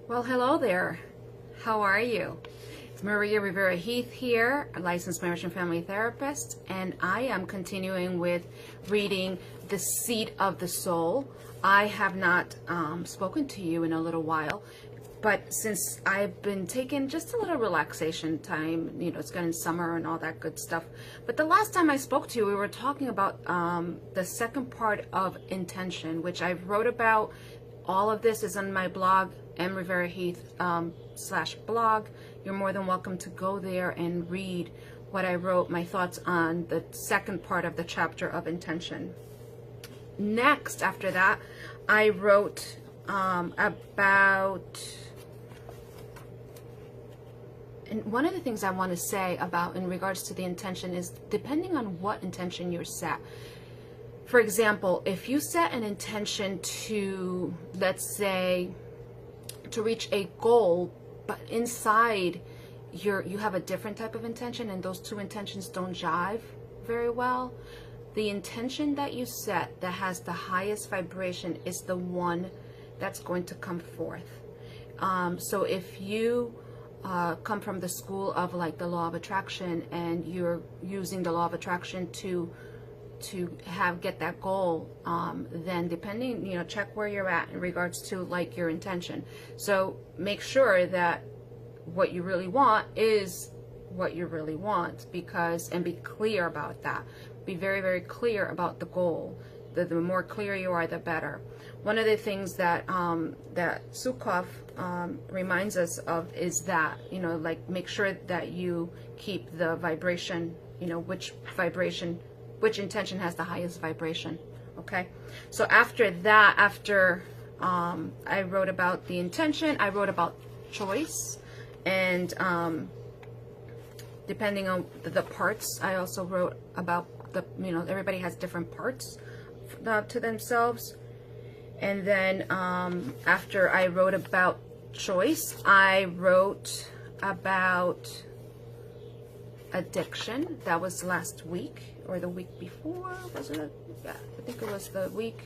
Well, hello there. How are you? It's Maria Rivera Heath here, a licensed marriage and family therapist, and I am continuing with reading The Seat of the Soul. I have not spoken to you in a little while, but since I've been taking just a little relaxation time, it's getting summer and all that good stuff. But the last time I spoke to you, we were talking about the second part of intention, which I wrote about. All of this is on my blog, mriveraheath.com/blog. You're more than welcome to go there and read what I wrote, my thoughts on the second part of the chapter of intention. Next, after that, I wrote about, and one of the things I want to say about in regards to the intention is depending on what intention you're set. For example, if you set an intention to, let's say, to reach a goal, but inside you have a different type of intention and those two intentions don't jive very well, the intention that you set that has the highest vibration is the one that's going to come forth. So if you come from the school of like the law of attraction and you're using the law of attraction to get that goal, then depending, check where you're at in regards to like your intention. So make sure that what you really want is what you really want, and be clear about that. Be very, very clear about the goal. The more clear you are, the better. One of the things that that Sukov reminds us of is that, like make sure that you keep the vibration, which intention has the highest vibration. Okay, so after that, I wrote about the intention, I wrote about choice, and depending on the parts, I also wrote about everybody has different parts to themselves. And then after I wrote about choice, I wrote about addiction. That was last week or the week before, wasn't it? Yeah, I think it was the week.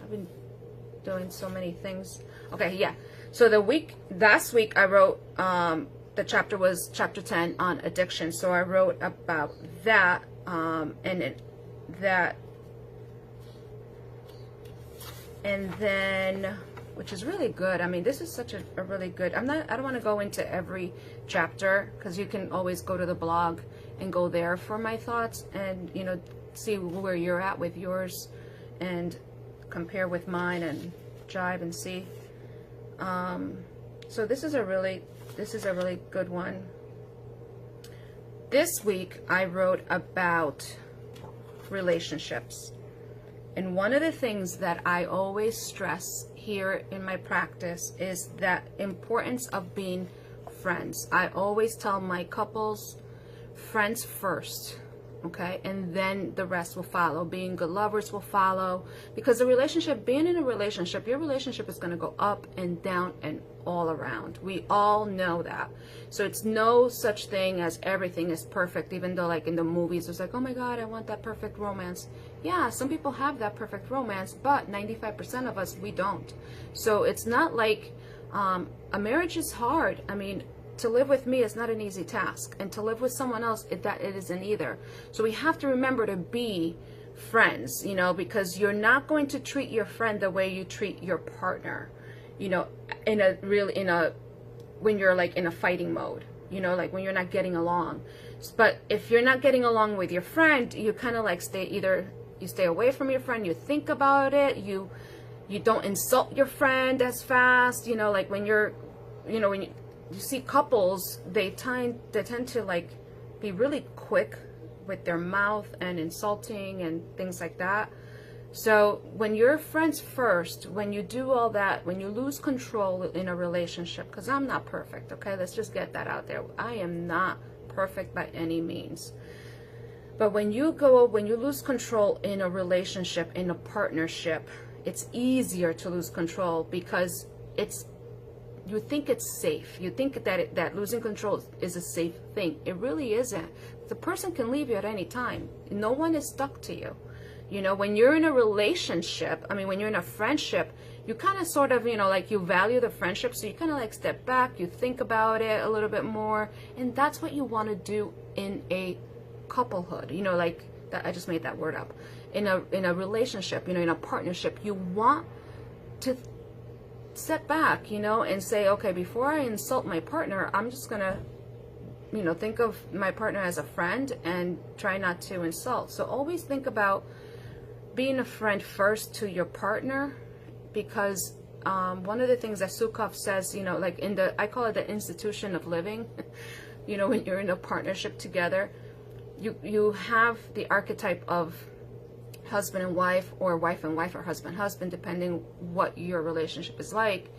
I've been doing so many things. Okay, yeah. So last week I wrote, the chapter was chapter 10 on addiction. So I wrote about that, and then, which is really good. I mean, this is such a really good, I don't want to go into every chapter because you can always go to the blog and go there for my thoughts and, see where you're at with yours and compare with mine and jive and see. So this is a really good one. This week I wrote about relationships. And one of the things that I always stress here in my practice is that importance of being friends. I always tell my couples, friends first, okay? And then the rest will follow. Being good lovers will follow. Because being in a relationship, your relationship is going to go up and down and all around. We all know that. So it's no such thing as everything is perfect, even though like in the movies, it's like, oh my God, I want that perfect romance. Yeah, some people have that perfect romance, but 95% of us, we don't. So it's not like a marriage is hard. I mean, to live with me is not an easy task, and to live with someone else, it isn't either. So we have to remember to be friends, because you're not going to treat your friend the way you treat your partner, when you're like in a fighting mode, like when you're not getting along. But if you're not getting along with your friend, you kind of like you stay away from your friend, you think about it, you don't insult your friend as fast, like when when you see couples, they tend to like be really quick with their mouth and insulting and things like that. So when you're friends first, when you do all that, when you lose control in a relationship, because I'm not perfect, okay? Let's just get that out there. I am not perfect by any means. But when you lose control in a relationship, in a partnership, it's easier to lose control because you think it's safe. You think that losing control is a safe thing. It really isn't. The person can leave you at any time. No one is stuck to you. When you're in a relationship, when you're in a friendship, you kind of sort of, like you value the friendship, so you kind of like step back, you think about it a little bit more, and that's what you want to do in a couplehood, like that. I just made that word up. In a relationship, in a partnership, you want to step back, and say, okay, before I insult my partner, I'm just gonna, think of my partner as a friend and try not to insult. So always think about being a friend first to your partner, because one of the things that Sukov says, like I call it the institution of living, when you're in a partnership together, you have the archetype of husband and wife, or wife and wife, or husband, depending what your relationship is like.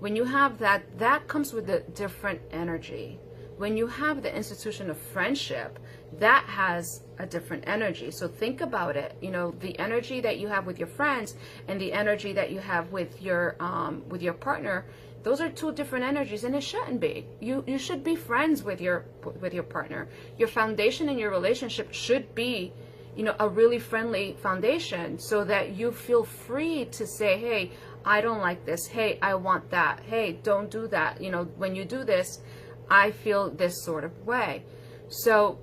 When you have that comes with a different energy. When you have the institution of friendship, that has a different energy. So think about it, the energy that you have with your friends and the energy that you have with your partner, those are two different energies, and it shouldn't be. You should be friends with your partner. Your foundation in your relationship should be, a really friendly foundation, so that you feel free to say, hey, I don't like this. Hey, I want that. Hey, don't do that. When you do this, I feel this sort of way. So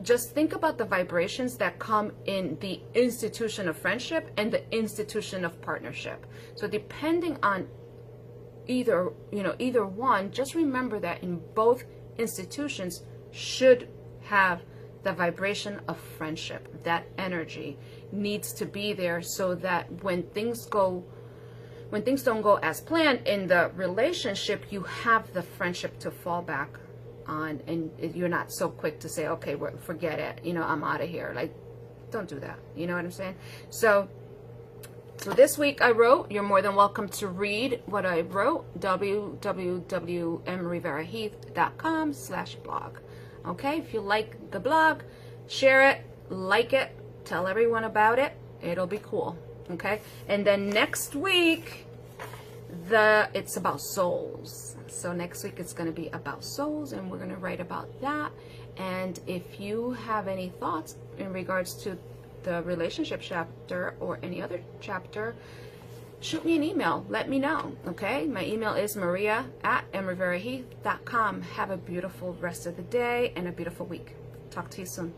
just think about the vibrations that come in the institution of friendship and the institution of partnership. So depending on either one, just remember that in both institutions should have the vibration of friendship. That energy needs to be there, so that when things don't go as planned in the relationship, you have the friendship to fall back on, and you're not so quick to say, okay, forget it, I'm out of here. Like, don't do that. You know what I'm saying? So this week I wrote, you're more than welcome to read what I wrote, www.mriveraheath.com/blog. Okay, if you like the blog, share it, like it, tell everyone about it. It'll be cool. Okay, and then next week, it's about souls. So next week it's going to be about souls, and we're going to write about that. And if you have any thoughts in regards to the relationship chapter or any other chapter, shoot me an email. Let me know. Okay, my email is maria@mriveraheath.com. Have a beautiful rest of the day and a beautiful week. Talk to you soon.